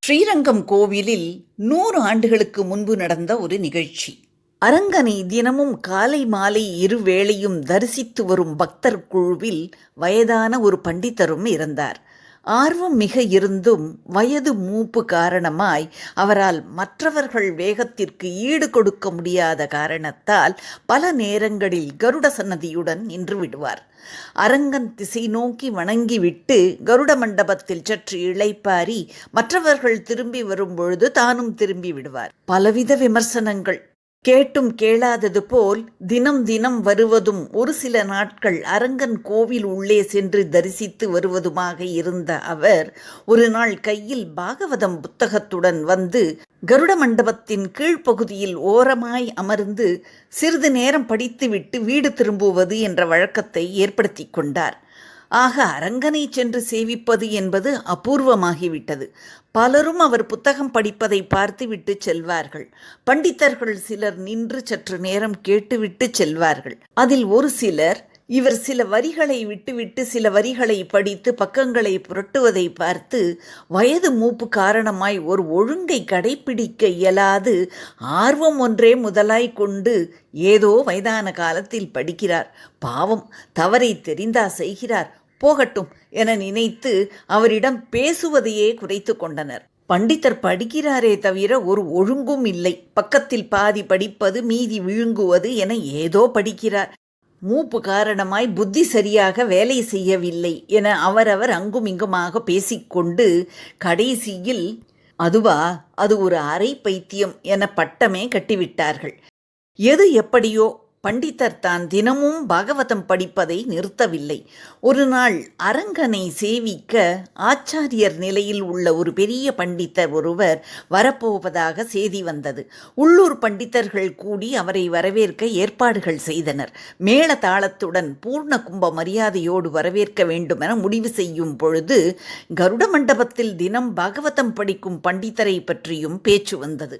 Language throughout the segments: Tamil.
ஸ்ரீரங்கம் கோவிலில் 100 ஆண்டுகளுக்கு முன்பு நடந்த ஒரு நிகழ்ச்சி. அரங்கனை தினமும் காலை மாலை இருவேளையும் தரிசித்து வரும் பக்தர் குழுவில் வயதான ஒரு பண்டிதரும் இருந்தார். ஆர்வம் மிக இருந்தும் வயது மூப்பு காரணமாய் அவரால் மற்றவர்கள் வேகத்திற்கு ஈடு கொடுக்க முடியாத காரணத்தால் பல நேரங்களில் கருட சன்னதியுடன் நின்று விடுவார். அரங்கன் திசை நோக்கி வணங்கிவிட்டு கருட மண்டபத்தில் சற்று இளைப்பாரி மற்றவர்கள் திரும்பி வரும்பொழுது தானும் திரும்பி விடுவார். பலவித விமர்சனங்கள். கேட்டும் கேளாதது போல் தினம் தினம் வருவதும் ஒரு சில நாட்கள் அரங்கன் கோவில் உள்ளே சென்று தரிசித்து வருவதுமாக இருந்த அவர் ஒரு நாள் கையில் பாகவதம் புத்தகத்துடன் வந்து கருட மண்டபத்தின் கீழ்ப்பகுதியில் ஓரமாய் அமர்ந்து சிறிது நேரம் படித்துவிட்டு வீடு திரும்புவது என்ற வழக்கத்தை ஏற்படுத்தி கொண்டார். ஆக அரங்கனை சென்று சேவிப்பது என்பது அபூர்வமாகிவிட்டது. பலரும் அவர் புத்தகம் படிப்பதை பார்த்துவிட்டு செல்வார்கள். பண்டிதர்கள் சிலர் நின்று சற்று நேரம் கேட்டுவிட்டு செல்வார்கள். அதில் ஒரு சிலர் இவர் சில வரிகளை விட்டுவிட்டு சில வரிகளை படித்து பக்கங்களை புரட்டுவதை பார்த்து வயது மூப்பு காரணமாய் ஒரு ஒழுங்கை கடைப்பிடிக்க இயலாது ஆர்வம் ஒன்றே முதலாய் கொண்டு ஏதோ வயதான காலத்தில் படிக்கிறார், பாவம் தவறை தெரிந்தா செய்கிறார், போகட்டும் என நினைத்து அவரிடம் பேசுவதையே குறைத்து கொண்டனர். பண்டிதர் படிக்கிறாரே தவிர ஒரு ஒழுங்கும் இல்லை. பக்கத்தில் பாதி படிப்பது மீதி விழுங்குவது என ஏதோ படிக்கிறார். மூப்பு காரணமாய் புத்தி சரியாக வேலை செய்யவில்லை என அவரவர் அங்கும் இங்குமாக பேசிக்கொண்டு கடைசியில் அதுவா அது ஒரு அரை பைத்தியம் என பட்டமே கட்டிவிட்டார்கள். எது எப்படியோ பண்டிதர் தான் தினமும் பாகவதம் படிப்பதை நிறுத்தவில்லை. ஒரு நாள் அரங்கனை சேவிக்க ஆச்சாரியர் நிலையில் உள்ள ஒரு பெரிய பண்டிதர் ஒருவர் வரப்போவதாக செய்தி வந்தது. உள்ளூர் பண்டிதர்கள் கூடி அவரை வரவேற்க ஏற்பாடுகள் செய்தனர். மேள தாளத்துடன் பூர்ண கும்ப மரியாதையோடு வரவேற்க வேண்டுமென முடிவு செய்யும் பொழுது கருட மண்டபத்தில் தினம் பாகவதம் படிக்கும் பண்டிதரை பற்றியும் பேச்சு வந்தது.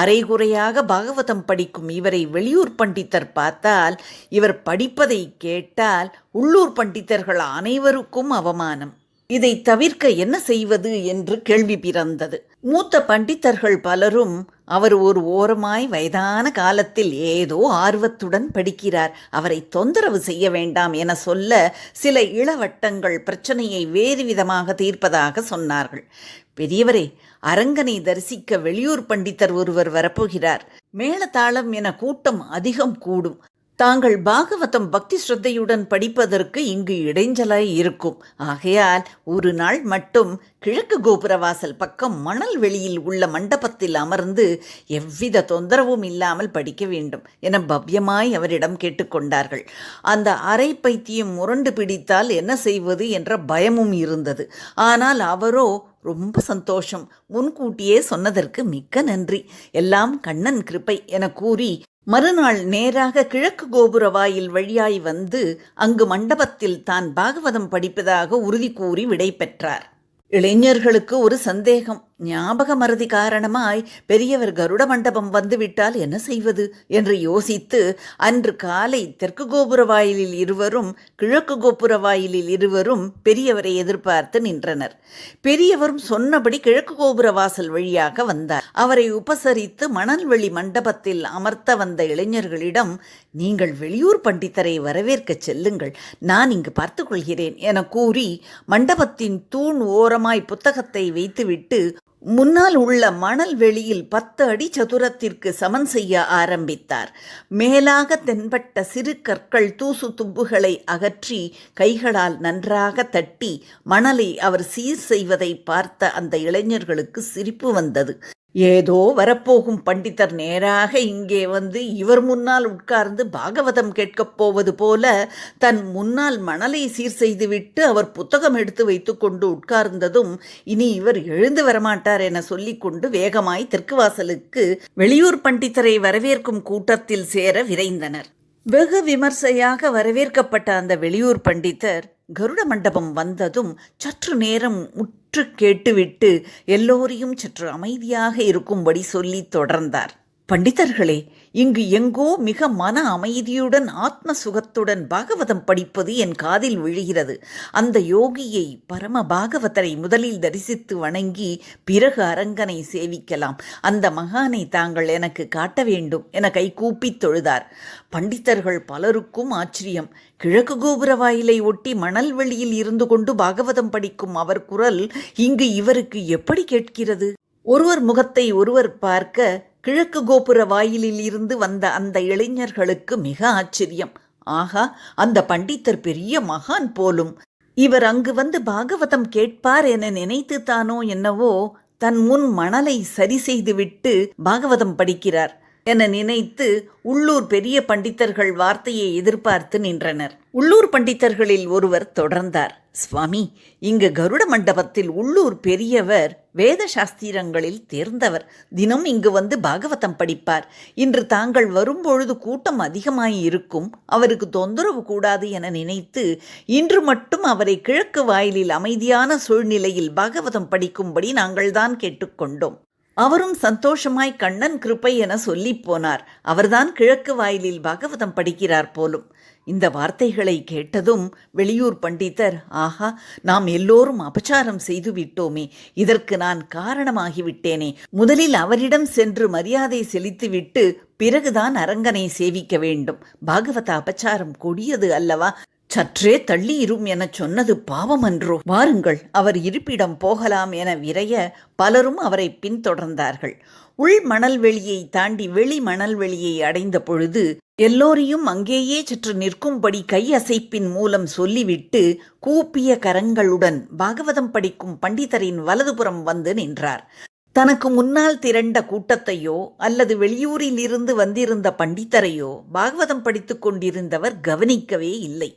அரைகுறையாக பாகவதம் படிக்கும் இவரை வெளியூர் பண்டிதர் பார்த்தால் இவர் படிப்பதை கேட்டால் உள்ளூர் பண்டிதர்கள் அனைவருக்கும் அவமானம். இதை தவிர்க்க என்ன செய்வது என்று கேள்வி பிறந்தது. மூத்த பண்டிதர்கள் பலரும் அவர் ஒரு ஓரமாய் வயதான காலத்தில் ஏதோ ஆர்வத்துடன் படிக்கிறார், அவரை தொந்தரவு செய்ய வேண்டாம் என சொல்ல சில இளவட்டங்கள் பிரச்சனையை வேறு விதமாக தீர்ப்பதாக சொன்னார்கள். பெரியவரே, அரங்கனை தரிசிக்க வெளியூர் பண்டிதர் ஒருவர் வரப்போகிறார். மேளதாளம் என கூட்டம் அதிகம் கூடும். தாங்கள் பாகவதம் பக்தி ஸ்ரத்தையுடன் படிப்பதற்கு இங்கு இடைஞ்சலாய் இருக்கும். ஆகையால் ஒரு நாள் மட்டும் கிழக்கு கோபுரவாசல் பக்கம் மணல் வெளியில் உள்ள மண்டபத்தில் அமர்ந்து எவ்வித தொந்தரவும் இல்லாமல் படிக்க வேண்டும் என பவ்யமாய் அவரிடம் கேட்டுக்கொண்டார்கள். அந்த அரை பைத்தியம் முரண்டு பிடித்தால் என்ன செய்வது என்ற பயமும் இருந்தது. ஆனால் அவரோ ரொம்ப சந்தோஷம், முன்கூட்டியே சொன்னதற்கு மிக்க நன்றி, எல்லாம் கண்ணன் கிருபை என கூறி மறுநாள் நேராக கிழக்கு கோபுர வாயில் வழியாய் வந்து அங்கு மண்டபத்தில் தான் பாகவதம் படிப்பதாக உறுதி கூறி விடை பெற்றார். இளைஞர்களுக்கு ஒரு சந்தேகம். ஞாபக மறதி காரணமாய் பெரியவர் கருட மண்டபம் வந்துவிட்டால் என்ன செய்வது என்று யோசித்து அன்று காலை தெற்கு கோபுர வாயிலில் இருவரும் கிழக்கு கோபுர வாயிலில் இருவரும் பெரியவரை எதிர்பார்த்து நின்றனர். பெரியவரும் சொன்னபடி கிழக்கு கோபுர வாசல் வழியாக வந்தார். அவரை உபசரித்து மணல்வெளி மண்டபத்தில் அமர்த்த வந்த இளைஞர்களிடம், நீங்கள் வெளியூர் பண்டிதரை வரவேற்க செல்லுங்கள், நான் இங்கு பார்த்து கொள்கிறேன் என கூறி மண்டபத்தின் தூண் ஓரமாய் புத்தகத்தை வைத்துவிட்டு முன்னால் உள்ள மணல் வெளியில் 10 அடி சதுரத்திற்கு சமன் செய்ய ஆரம்பித்தார். மேலாக தென்பட்ட சிறு கற்கள் தூசு தும்புகளை அகற்றி கைகளால் நன்றாக தட்டி மணலை அவர் சீர் செய்வதை பார்த்த அந்த இளைஞர்களுக்கு சிரிப்பு வந்தது. ஏதோ வரப்போகும் பண்டிதர் நேராக இங்கே வந்து இவர் முன்னால் உட்கார்ந்து பாகவதம் கேட்கப் போவது போல தன் முன்னால் மணலை சீர் செய்துவிட்டு அவர் புத்தகம் எடுத்து வைத்து கொண்டு உட்கார்ந்ததும் இனி இவர் எழுந்து வரமாட்டார் என சொல்லிக்கொண்டு வேகமாய் தெற்கு வாசலுக்கு வெளியூர் பண்டிதரை வரவேற்கும் கூட்டத்தில் சேர விரைந்தனர். வெகு விமர்சையாக வரவேற்கப்பட்ட அந்த வெளியூர் பண்டிதர் கருட மண்டபம் வந்ததும் சற்று நேரம் உற்று கேட்டுவிட்டு எல்லோரையும் சற்று அமைதியாக இருக்கும்படி சொல்லி தொடர்ந்தார். பண்டிதர்களே, இங்கு எங்கோ மிக மன அமைதியுடன் ஆத்ம சுகத்துடன் பாகவதம் படிப்பது என் காதில் விழுகிறது. அந்த யோகியை பரம பாகவதரை முதலில் தரிசித்து வணங்கி பிறகு அரங்கனை சேவிக்கலாம். அந்த மகானை தாங்கள் எனக்கு காட்ட வேண்டும் என கைகூப்பித் தொழுதார். பண்டிதர்கள் பலருக்கும் ஆச்சரியம். கிழக்கு கோபுர வாயிலை ஒட்டி மணல் வெளியில் இருந்து கொண்டு பாகவதம் படிக்கும் அவர் குரல் இங்கு இவருக்கு எப்படி கேட்கிறது? ஒருவர் முகத்தை ஒருவர் பார்க்க கிழக்கு கோபுர வாயிலில் இருந்து வந்த அந்த இளைஞர்களுக்கு மிக ஆச்சரியம். ஆகா, அந்த பண்டிதர் பெரிய மகான் போலும். இவர் அங்கு வந்து பாகவதம் கேட்பார் என நினைத்துத்தானோ என்னவோ தன் முன் மணலை சரி செய்துவிட்டு பாகவதம் படிக்கிறார் என நினைத்து உள்ளூர் பெரிய பண்டிதர்கள் வார்த்தையை எதிர்பார்த்து நின்றனர். உள்ளூர் பண்டிதர்களில் ஒருவர் தொடர்ந்தார். சுவாமி, இங்கு கருட மண்டபத்தில் உள்ளூர் பெரியவர் வேத சாஸ்திரங்களில் தேர்ந்தவர். தினம் இங்கு வந்து பாகவதம் படிப்பார். இன்று தாங்கள் வரும்பொழுது கூட்டம் அதிகமாயிருக்கும், அவருக்கு தொந்தரவு கூடாது என நினைத்து இன்று மட்டும் அவரை கிழக்கு வாயிலில் அமைதியான சூழ்நிலையில் பாகவதம் படிக்கும்படி நாங்கள்தான் கேட்டுக்கொண்டோம். அவரும் சந்தோஷமாய் கண்ணன் கிருப்பை என சொல்லி போனார். அவர்தான் கிழக்கு வாயிலில் பாகவதம் படிக்கிறார் போலும். இந்த வார்த்தைகளை கேட்டதும் வெளியூர் பண்டிதர், ஆஹா, நாம் எல்லோரும் அபச்சாரம் செய்து விட்டோமே, இதற்கு நான் காரணமாகிவிட்டேனே, முதலில் அவரிடம் சென்று மரியாதை செலுத்திவிட்டு பிறகுதான் அரங்கனை சேவிக்க வேண்டும். பாகவத அபச்சாரம் கொடியது அல்லவா? சற்றே தள்ளியிரும் எனச் சொன்னது பாவமன்றோ? வாருங்கள், அவர் இருப்பிடம் போகலாம் என விரைய பலரும் அவரை பின்தொடர்ந்தார்கள். உள் மணல்வெளியை தாண்டி வெளி மணல்வெளியை அடைந்த பொழுது எல்லோரையும் அங்கேயே சற்று நிற்கும்படி கையசைப்பின் மூலம் சொல்லிவிட்டு கூப்பிய கரங்களுடன் பாகவதம் படிக்கும் பண்டிதரின் வலதுபுறம் வந்து நின்றார். தனக்கு முன்னால் திரண்ட கூட்டத்தையோ அல்லது வெளியூரில் இருந்து வந்திருந்த பண்டிதரையோ பாகவதம் படித்து கொண்டிருந்தவர் கவனிக்கவே இல்லை.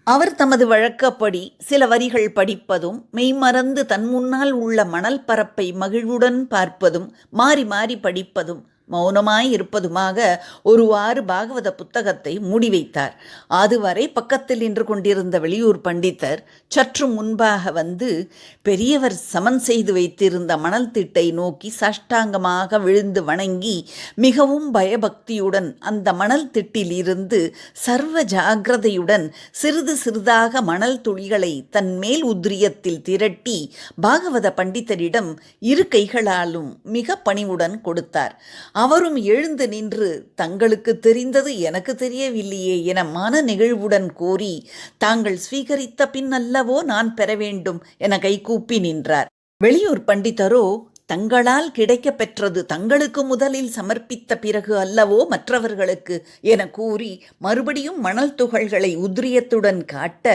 அவர் தமது வழக்கப்படி சில வரிகள் படிப்பதும் மெய்மறந்து தன் முன்னால் உள்ள மணல் பரப்பை மகிழ்வுடன் பார்ப்பதும் மாறி மாறி படிப்பதும் மௌனமாயிருப்பதுமாக ஒருவாறு பாகவத புத்தகத்தை மூடி வைத்தார். அதுவரை பக்கத்தில் நின்று கொண்டிருந்த வெளியூர் பண்டிதர் சற்று முன்பாக வந்து பெரியவர் சமன் செய்து வைத்திருந்த மணல் திட்டை நோக்கி சாஷ்டாங்கமாக விழுந்து வணங்கி மிகவும் பயபக்தியுடன் அந்த மணல் திட்டில் இருந்து சர்வ ஜாகிரதையுடன் சிறிது சிறிதாக மணல் துளிகளை தன் மேல் உத்ரியத்தில் திரட்டி பாகவத பண்டிதரிடம் இரு கைகளாலும் மிக பணிவுடன் கொடுத்தார். அவரும் எழுந்து நின்று, தங்களுக்கு தெரிந்தது எனக்கு தெரியவில்லையே என மன நெகிழ்வுடன் கோரி, தாங்கள் ஸ்வீகரித்த பின் அல்லவோ நான் பெற வேண்டும் என கைகூப்பி நின்றார். வெளியூர் பண்டிதரோ, தங்களால் கிடைக்கப் பெற்றது தங்களுக்கு முதலில் சமர்ப்பித்த பிறகு அல்லவோ மற்றவர்களுக்கு என கூறி மறுபடியும் மணல் துகள்களை உத்ரியத்துடன் காட்ட,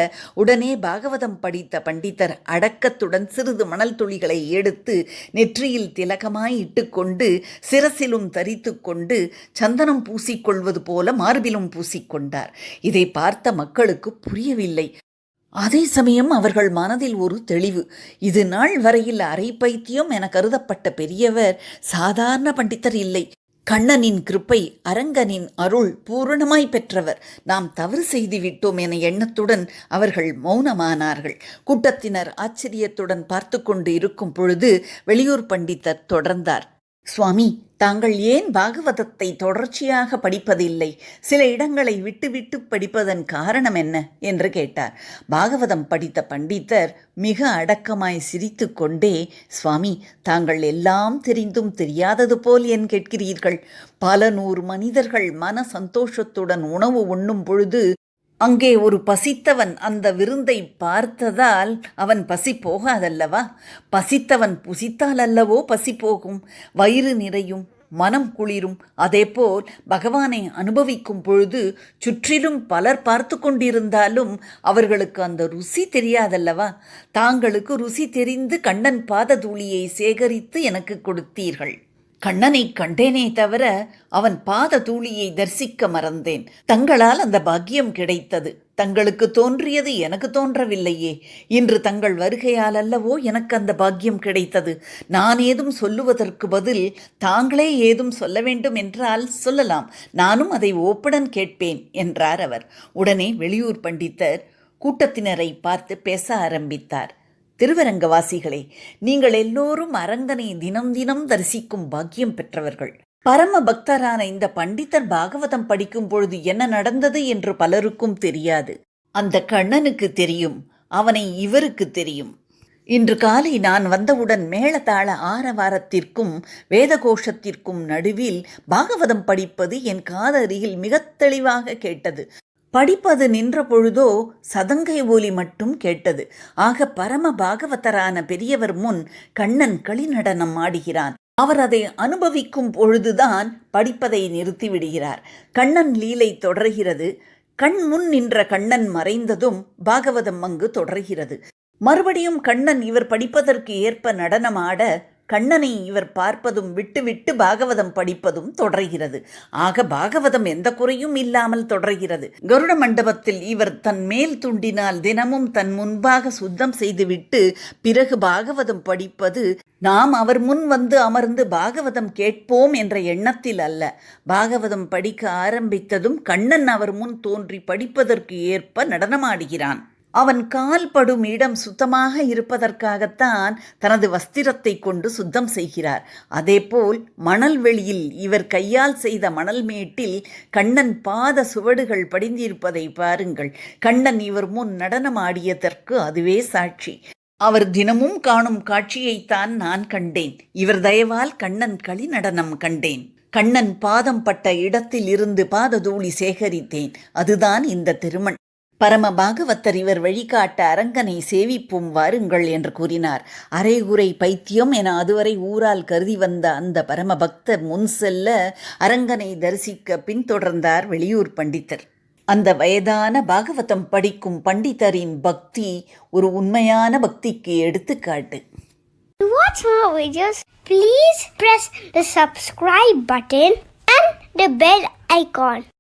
உடனே பாகவதம் படித்த பண்டிதர் அடக்கத்துடன் சிறிது மணல் துளிகளை எடுத்து நெற்றியில் திலகமாய் இட்டுக்கொண்டு சிரசிலும் தரித்து கொண்டு சந்தனம் பூசிக்கொள்வது போல மார்பிலும் பூசிக்கொண்டார். இதை பார்த்த மக்களுக்கு புரியவில்லை. அதே சமயம் அவர்கள் மனதில் ஒரு தெளிவு. இது நாள் வரையில் அரை பைத்தியம் என கருதப்பட்ட பெரியவர் சாதாரண பண்டிதர் இல்லை. கண்ணனின் கிருப்பை, அரங்கனின் அருள் பூரணமாய் பெற்றவர். நாம் தவறு செய்து விட்டோம் என எண்ணத்துடன் அவர்கள் மௌனமானார்கள். கூட்டத்தினர் ஆச்சரியத்துடன் பார்த்து கொண்டு இருக்கும் பொழுது வெளியூர் பண்டிதர் தொடர்ந்தார். சுவாமி, தாங்கள் ஏன் பாகவதத்தை தொடர்ச்சியாக படிப்பதில்லை? சில இடங்களை விட்டு படிப்பதன் காரணம் என்ன என்று கேட்டார். பாகவதம் படித்த பண்டிதர் மிக அடக்கமாய் சிரித்து கொண்டே, சுவாமி, தாங்கள் எல்லாம் தெரிந்தும் தெரியாதது போல் ஏன் கேட்கிறீர்கள்? பல நூறு மனிதர்கள் மன சந்தோஷத்துடன் உணவு உண்ணும் பொழுது அங்கே ஒரு பசித்தவன் அந்த விருந்தை பார்த்ததால் அவன் பசி போகாதல்லவா? பசித்தவன் புசித்தால் அல்லவோ பசி போகும், வயிறு நிறையும், மனம் குளிரும். அதேபோல் பகவானை அனுபவிக்கும் பொழுது சுற்றிலும் பலர் பார்த்து கொண்டிருந்தாலும் அவர்களுக்கு அந்த ருசி தெரியாதல்லவா? தாங்களுக்கு ருசி தெரிந்து கண்ணன் பாத தூளியை சேகரித்து எனக்கு கொடுத்தீர்கள். கண்ணனை கண்டேனே தவிர அவன் பாத தூளியை தரிசிக்க மறந்தேன். தங்களால் அந்த பாக்கியம் கிடைத்தது. தங்களுக்கு தோன்றியது எனக்கு தோன்றவில்லையே. இன்று தங்கள் வருகையால் அல்லவோ எனக்கு அந்த பாக்கியம் கிடைத்தது. நான் ஏதும் சொல்லுவதற்கு பதில் தாங்களே ஏதும் சொல்ல வேண்டும் என்றால் சொல்லலாம். நானும் அதை ஓப்புடன் கேட்பேன் என்றார் அவர். உடனே வெளியூர் பண்டிதர் கூட்டத்தினரை பார்த்து பேச ஆரம்பித்தார். திருவரங்கவாசிகளே, நீங்கள் எல்லோரும் அரங்கனை தினம் தினம் தரிசிக்கும் பாக்கியம் பெற்றவர்கள். பரம பக்தரான இந்த பண்டிதர் பாகவதம் படிக்கும் பொழுது என்ன நடந்தது என்று பலருக்கும் தெரியாது. அந்த கண்ணனுக்கு தெரியும், அவனை இவருக்கு தெரியும். இன்று காலை நான் வந்தவுடன் மேளதாள ஆரவாரத்திற்கும் வேதகோஷத்திற்கும் நடுவில் பாகவதம் படிப்பது என் காதருகில் மிகத் தெளிவாக கேட்டது. படிப்பது நின்ற பொழுதோ சதங்கை ஒலி மட்டும் கேட்டது. ஆக பரம பாகவதரான பெரியவர் முன் கண்ணன் களிநடனம் ஆடுகிறான். அவர் அதை அனுபவிக்கும் பொழுதுதான் படிப்பதை நிறுத்திவிடுகிறார். கண்ணன் லீலை தொடர்கிறது. கண் முன் நின்ற கண்ணன் மறைந்ததும் பாகவதம் அங்கு தொடர்கிறது. மறுபடியும் கண்ணன் இவர் படிப்பதற்கு ஏற்ப நடனமாட கண்ணனை இவர் பார்ப்பதும் விட்டுவிட்டு பாகவதம் படிப்பதும் தொடர்கிறது. ஆக பாகவதம் எந்த குறையும் இல்லாமல் தொடர்கிறது. கருட மண்டபத்தில் இவர் தன் மேல் துண்டினால் தினமும் தன் முன்பாக சுத்தம் செய்துவிட்டு பிறகு பாகவதம் படிப்பது நாம் அவர் முன் வந்து அமர்ந்து பாகவதம் கேட்போம் என்ற எண்ணத்தில் அல்ல. பாகவதம் படிக்க ஆரம்பித்ததும் கண்ணன் அவர் முன் தோன்றி படிப்பதற்கு ஏற்ப நடனமாடுகிறான். அவன் கால் படும் இடம் சுத்தமாக இருப்பதற்காகத்தான் தனது வஸ்திரத்தை கொண்டு சுத்தம் செய்கிறார். அதேபோல் மணல் வெளியில் இவர் கையால் செய்த மணல் மேட்டில் கண்ணன் பாத சுவடுகள் படிந்திருப்பதை பாருங்கள். கண்ணன் இவர் முன் நடனமாடியதற்கு அதுவே சாட்சி. அவர் தினமும் காணும் காட்சியைத்தான் நான் கண்டேன். இவர் தயவால் கண்ணன் களி நடனம் கண்டேன். கண்ணன் பாதம் பட்ட இடத்தில் இருந்து பாததூளி சேகரித்தேன். அதுதான் இந்த திருமண். பரம பாகவத்தர் இவர் வழிகாட்ட அரங்கனை சேவிப்போம் வாருங்கள் என்று கூறினார். அரைகுறை பைத்தியம் என அதுவரை ஊரால் கருதி வந்த அந்த பரம பக்தர் முன் செல்ல அரங்கனை தரிசிக்க பின்தொடர்ந்தார் வெளியூர் பண்டிதர். அந்த வயதான பாகவதம் படிக்கும் பண்டிதரின் பக்தி ஒரு உண்மையான பக்திக்கு எடுத்துக்காட்டு. To watch more videos, please press the subscribe button and the bell icon.